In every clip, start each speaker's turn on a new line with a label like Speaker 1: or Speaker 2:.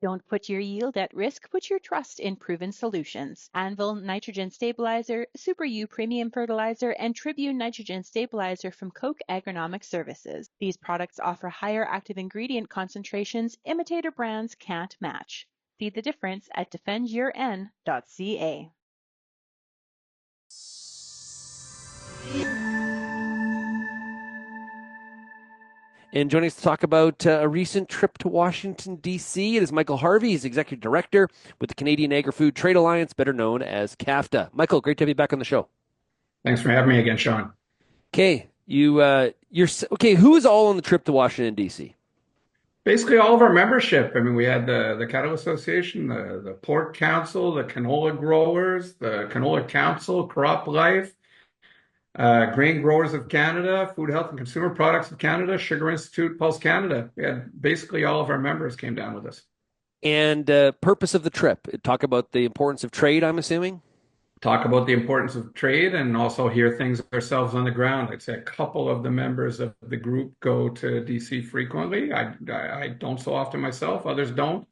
Speaker 1: Don't put your yield at risk, put your trust in proven solutions. Anvil Nitrogen Stabilizer, Super U Premium Fertilizer, and Tribune Nitrogen Stabilizer from Koch Agronomic Services. These products offer higher active ingredient concentrations imitator brands can't match. See the difference at defendyourn.ca.
Speaker 2: And joining us to talk about a recent trip to Washington, D.C., it is Michael Harvey. He's Executive Director with the Canadian Agri-Food Trade Alliance, better known as CAFTA. Michael, great to have you back on the show.
Speaker 3: Thanks for having me again, Sean.
Speaker 2: Okay, who is all on the trip to Washington, D.C.?
Speaker 3: Basically, all of our membership. I mean, we had the Cattle Association, the Pork Council, the canola growers, the Canola Council, Crop Life, Grain Growers of Canada, Food Health and Consumer Products of Canada, Sugar Institute, Pulse Canada. We had basically all of our members came down with us.
Speaker 2: And purpose of the trip, talk about the importance of trade, I'm assuming?
Speaker 3: Talk about the importance of trade and also hear things ourselves on the ground. I'd say a couple of the members of the group go to DC frequently. I don't so often myself, others don't.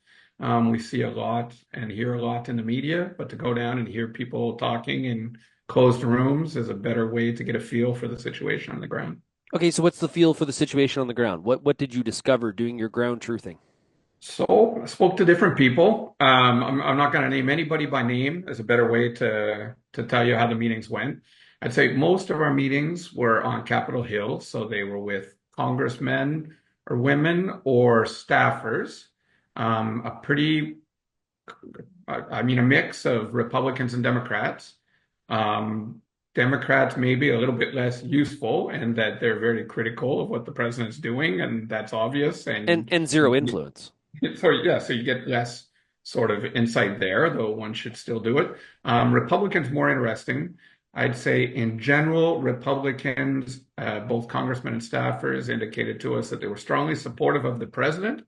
Speaker 3: We see a lot and hear a lot in the media, but to go down and hear people talking in closed rooms is a better way to get a feel for the situation on the ground.
Speaker 2: Okay, so what's the feel for the situation on the ground? What did you discover doing your ground truthing?
Speaker 3: So I spoke to different people. I'm not going to name anybody by name. There's a better way to tell you how the meetings went. I'd say most of our meetings were on Capitol Hill, so they were with congressmen or women or staffers. A mix of Republicans and Democrats. Democrats may be a little bit less useful and that they're very critical of what the president's doing, and that's obvious.
Speaker 2: And zero influence.
Speaker 3: So you get less sort of insight there, though one should still do it. Republicans more interesting. I'd say in general, Republicans, both congressmen and staffers, indicated to us that they were strongly supportive of the president.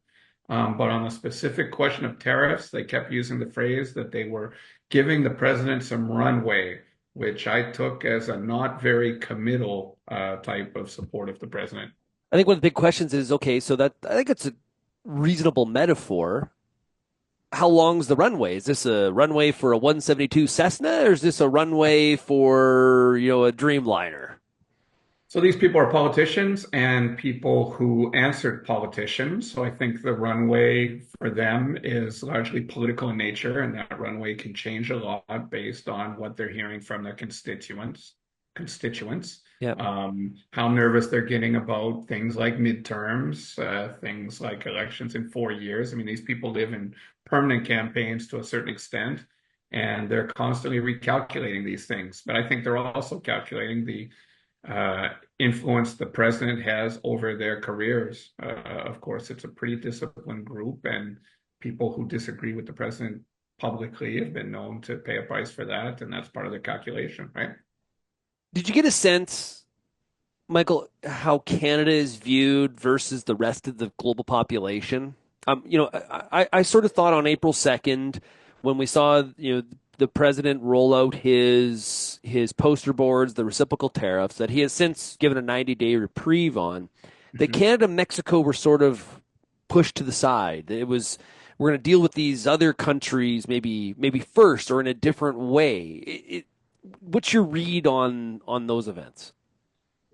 Speaker 3: But on the specific question of tariffs, they kept using the phrase that they were giving the president some runway, which I took as a not very committal type of support of the president.
Speaker 2: I think one of the big questions is, okay, so that I think it's a reasonable metaphor. How long's the runway? Is this a runway for a 172 Cessna, or is this a runway for, a Dreamliner?
Speaker 3: So these people are politicians and people who answered politicians. So I think the runway for them is largely political in nature, and that runway can change a lot based on what they're hearing from their constituents.
Speaker 2: Yep.
Speaker 3: How nervous they're getting about things like midterms, things like elections in 4 years. I mean, these people live in permanent campaigns to a certain extent, and they're constantly recalculating these things. But I think they're also calculating the influence the president has over their careers. Of course, it's a pretty disciplined group, and people who disagree with the president publicly have been known to pay a price for that, and that's part of the calculation, right?
Speaker 2: Did you get a sense, Michael, how Canada is viewed versus the rest of the global population? I sort of thought on April 2nd, when we saw, the president roll out his poster boards, the reciprocal tariffs that he has since given a 90-day reprieve on, that Canada and Mexico were sort of pushed to the side. It was, we're going to deal with these other countries maybe first or in a different way. What's your read on those events?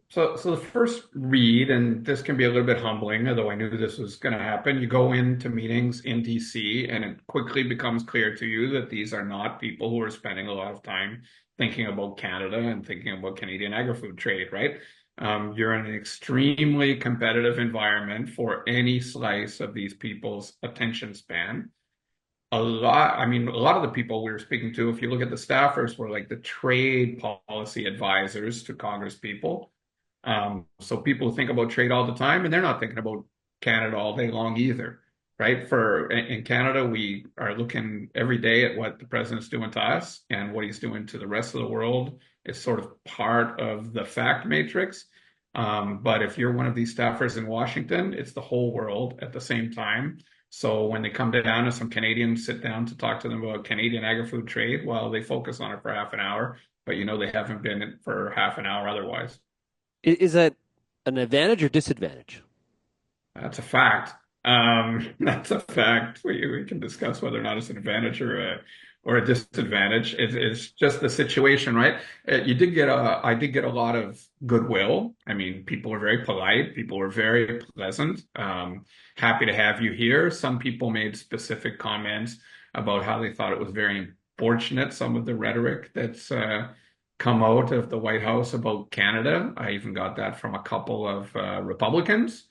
Speaker 3: So the first read, and this can be a little bit humbling, although I knew this was going to happen, you go into meetings in DC and it quickly becomes clear to you that these are not people who are spending a lot of time thinking about Canada and thinking about Canadian agri-food trade, right? You're in an extremely competitive environment for any slice of these people's attention span. A lot of the people we were speaking to, if you look at the staffers, were like the trade policy advisors to Congress people. So people think about trade all the time, and they're not thinking about Canada all day long either, right? In Canada, we are looking every day at what the president's doing to us, and what he's doing to the rest of the world is sort of part of the fact matrix. But if you're one of these staffers in Washington, it's the whole world at the same time. So when they come down and some Canadians sit down to talk to them about Canadian agri-food trade, well, they focus on it for half an hour, but they haven't been for half an hour otherwise.
Speaker 2: Is that an advantage or disadvantage?
Speaker 3: That's a fact. That's a fact. We can discuss whether or not it's an advantage or a disadvantage. It's just the situation, right? I did get a lot of goodwill. I mean, people were very polite. People were very pleasant. Happy to have you here. Some people made specific comments about how they thought it was very unfortunate, some of the rhetoric that's come out of the White House about Canada. I even got that from a couple of Republicans.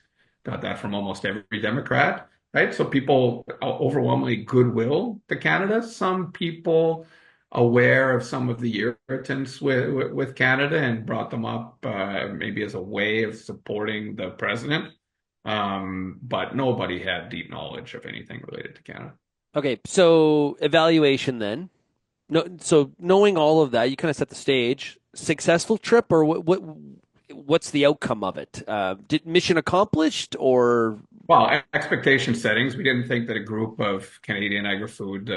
Speaker 3: Got that from almost every Democrat, right? So people overwhelmingly goodwill to Canada. Some people aware of some of the irritants with Canada and brought them up maybe as a way of supporting the president. But nobody had deep knowledge of anything related to Canada.
Speaker 2: Okay, so evaluation then. No, so knowing all of that, you kind of set the stage. Successful trip, or what's the outcome of it? Did mission accomplished, or
Speaker 3: Well, expectation settings. We didn't think that a group of Canadian Agri-Food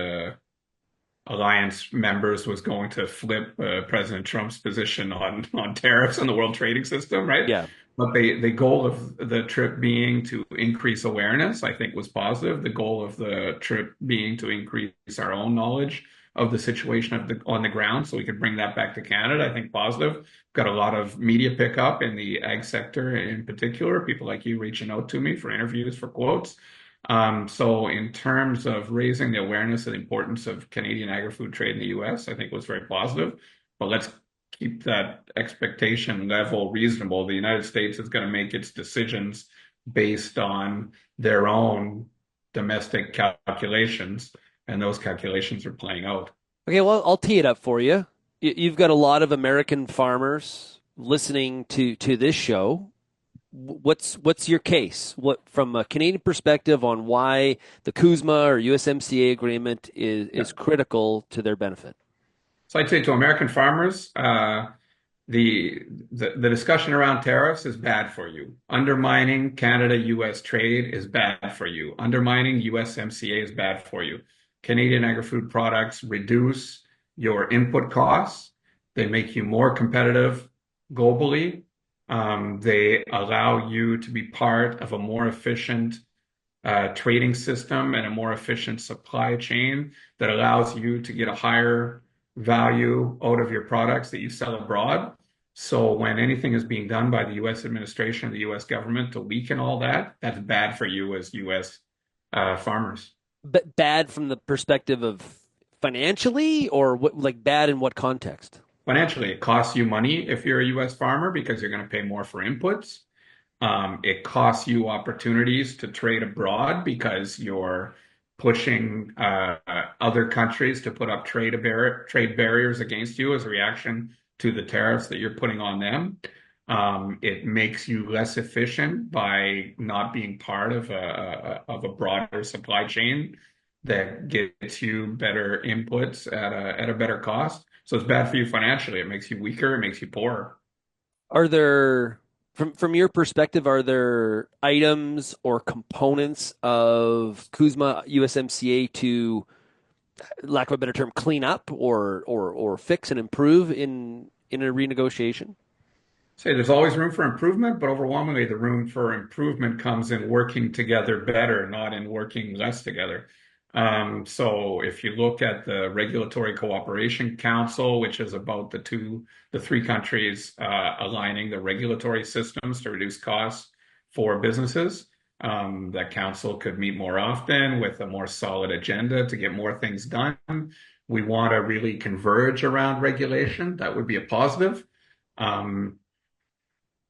Speaker 3: Alliance members was going to flip President Trump's position on tariffs and the world trading system, right?
Speaker 2: yeah?
Speaker 3: But the goal of the trip being to increase awareness, I think, was positive. The goal of the trip being to increase our own knowledge of the situation on the ground, so we could bring that back to Canada. I think positive. Got a lot of media pickup in the ag sector in particular. People like you reaching out to me for interviews, for quotes. So in terms of raising the awareness of the importance of Canadian agri-food trade in the U.S., I think was very positive. But let's keep that expectation level reasonable. The United States is going to make its decisions based on their own domestic calculations, and those calculations are playing out.
Speaker 2: Okay, well, I'll tee it up for you. You've got a lot of American farmers listening to this show. What's your case? What from a Canadian perspective on why the CUSMA or USMCA agreement is critical to their benefit?
Speaker 3: So I'd say to American farmers, the discussion around tariffs is bad for you. Undermining Canada-U.S. trade is bad for you. Undermining USMCA is bad for you. Canadian agri-food products reduce your input costs. They make you more competitive globally. They allow you to be part of a more efficient trading system and a more efficient supply chain that allows you to get a higher value out of your products that you sell abroad. So when anything is being done by the U.S. administration, the U.S. government to weaken all that, that's bad for you as U.S. Farmers.
Speaker 2: But bad from the perspective of financially, or what? Like bad in what context?
Speaker 3: Financially, it costs you money if you're a U.S. farmer because you're going to pay more for inputs. It costs you opportunities to trade abroad because you're pushing other countries to put up trade barriers against you as a reaction to the tariffs that you're putting on them. It makes you less efficient by not being part of a broader supply chain that gets you better inputs at a better cost. So it's bad for you financially. It makes you weaker. It makes you poorer.
Speaker 2: Are there, from your perspective, are there items or components of CUSMA USMCA to, lack of a better term, clean up or fix and improve in a renegotiation?
Speaker 3: Say there's always room for improvement, but overwhelmingly the room for improvement comes in working together better, not in working less together. So if you look at the Regulatory Cooperation Council, which is about the three countries aligning the regulatory systems to reduce costs for businesses, that council could meet more often with a more solid agenda to get more things done. We want to really converge around regulation. That would be a positive.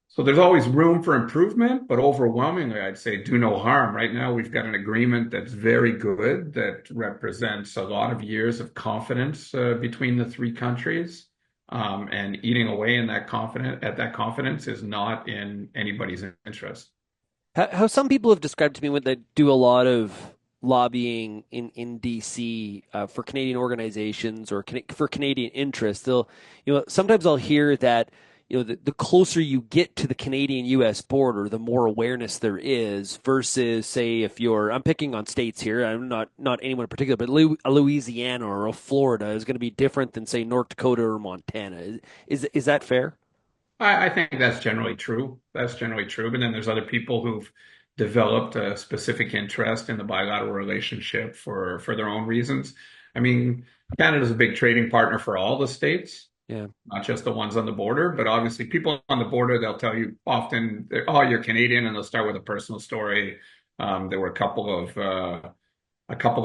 Speaker 3: So there's always room for improvement, but overwhelmingly, I'd say do no harm. Right now, we've got an agreement that's very good, that represents a lot of years of confidence between the three countries. And eating away in that confidence is not in anybody's interest.
Speaker 2: How some people have described to me when they do a lot of lobbying in DC for Canadian organizations or for Canadian interests, sometimes I'll hear that the closer you get to the Canadian-U.S. border, the more awareness there is versus, say, if I'm picking on states here, I'm not anyone in particular, but a Louisiana or a Florida is going to be different than, say, North Dakota or Montana. Is that fair?
Speaker 3: I think that's generally true. That's generally true. But then there's other people who've developed a specific interest in the bilateral relationship for their own reasons. I mean, Canada's a big trading partner for all the states,
Speaker 2: Yeah.
Speaker 3: not just the ones on the border, but obviously people on the border, they'll tell you often, oh, you're Canadian, and they'll start with a personal story. There were a couple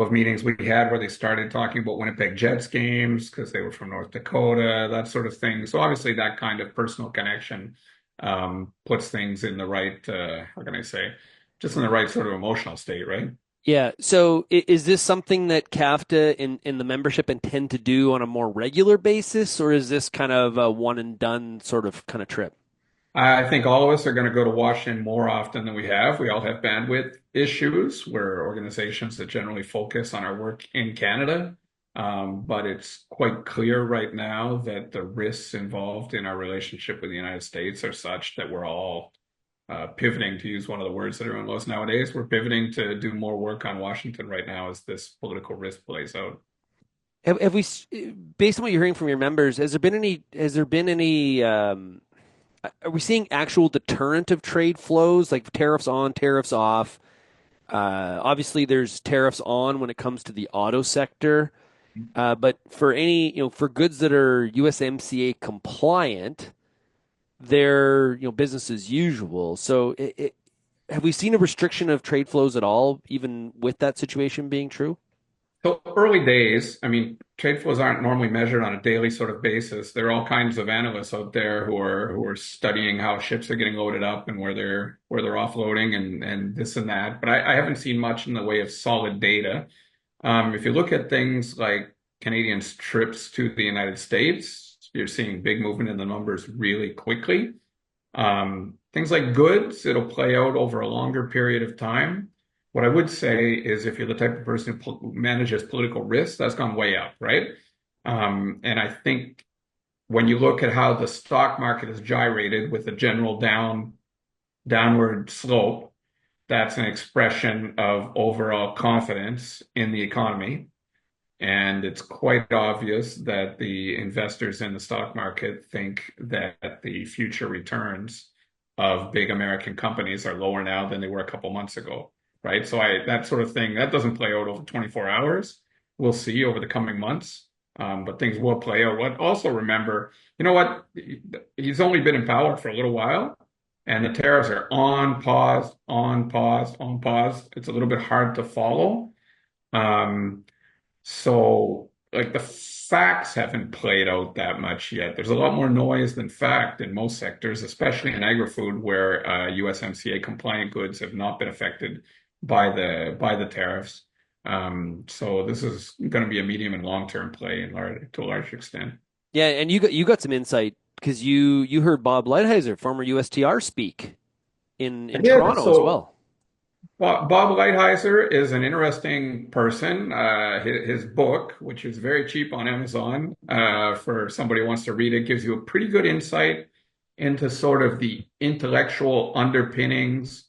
Speaker 3: of meetings we had where they started talking about Winnipeg Jets games because they were from North Dakota, that sort of thing. So obviously that kind of personal connection puts things in the right, how can I say, just in the right sort of emotional state, right?
Speaker 2: Yeah. So is this something that CAFTA in the membership intend to do on a more regular basis, or is this kind of a one and done sort of kind of trip?
Speaker 3: I think all of us are going to go to Washington more often than we have. We all have bandwidth issues. We're organizations that generally focus on our work in Canada. But it's quite clear right now that the risks involved in our relationship with the United States are such that we're all pivoting, to use one of the words that everyone loves nowadays. We're pivoting to do more work on Washington right now as this political risk plays out.
Speaker 2: Have we, based on what you're hearing from your members, has there been any, are we seeing actual deterrent of trade flows, like tariffs on, tariffs off? Obviously, there's tariffs on when it comes to the auto sector, but for any, for goods that are USMCA compliant, they're, business as usual. So, have we seen a restriction of trade flows at all, even with that situation being true?
Speaker 3: So early days, I mean, trade flows aren't normally measured on a daily sort of basis. There are all kinds of analysts out there who are studying how ships are getting loaded up and where they're offloading and this and that. But I haven't seen much in the way of solid data. If you look at things like Canadians' trips to the United States, you're seeing big movement in the numbers really quickly. Things like goods, it'll play out over a longer period of time. What I would say is if you're the type of person who manages political risk, that's gone way up, right? And I think when you look at how the stock market has gyrated with a general downward slope, that's an expression of overall confidence in the economy. And it's quite obvious that the investors in the stock market think that the future returns of big American companies are lower now than they were a couple months ago, right? So that sort of thing, that doesn't play out over 24 hours. We'll see over the coming months, but things will play out. What also remember, you know what? He's only been in power for a little while, and the tariffs are on pause, on pause, on pause. It's a little bit hard to follow. So, like, the facts haven't played out that much yet. There's a lot more noise than fact in most sectors, especially in agri-food, where USMCA compliant goods have not been affected by the tariffs. So this is going to be a medium and long-term play to a large extent.
Speaker 2: Yeah, and you got some insight because you heard Bob Lighthizer, former USTR, speak in Toronto as well.
Speaker 3: Bob Lighthizer is an interesting person. His book, which is very cheap on Amazon, for somebody who wants to read it, gives you a pretty good insight into sort of the intellectual underpinnings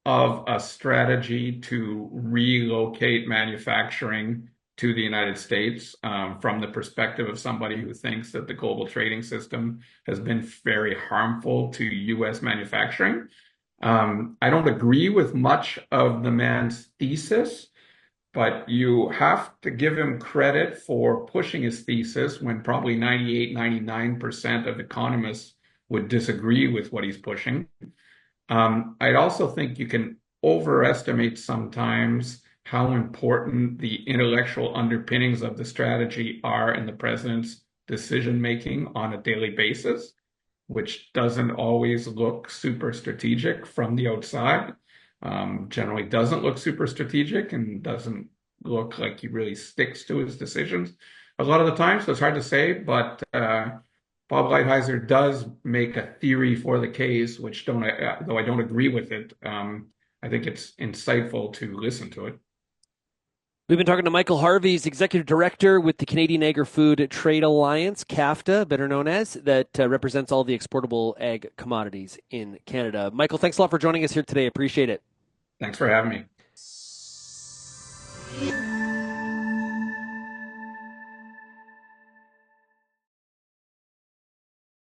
Speaker 3: of a strategy to relocate manufacturing to the United States, from the perspective of somebody who thinks that the global trading system has been very harmful to U.S. manufacturing. I don't agree with much of the man's thesis, but you have to give him credit for pushing his thesis when probably 98, 99% of economists would disagree with what he's pushing. I'd also think you can overestimate sometimes how important the intellectual underpinnings of the strategy are in the president's decision-making on a daily basis, which doesn't always look super strategic from the outside. Generally doesn't look super strategic and doesn't look like he really sticks to his decisions a lot of the time. So it's hard to say, but Bob Lighthizer does make a theory for the case, which though I don't agree with it, I think it's insightful to listen to it.
Speaker 2: We've been talking to Michael Harvey, he's Executive Director with the Canadian Agri-Food Trade Alliance, CAFTA, better known as, that represents all the exportable ag commodities in Canada. Michael, thanks a lot for joining us here today. Appreciate it.
Speaker 3: Thanks for having me.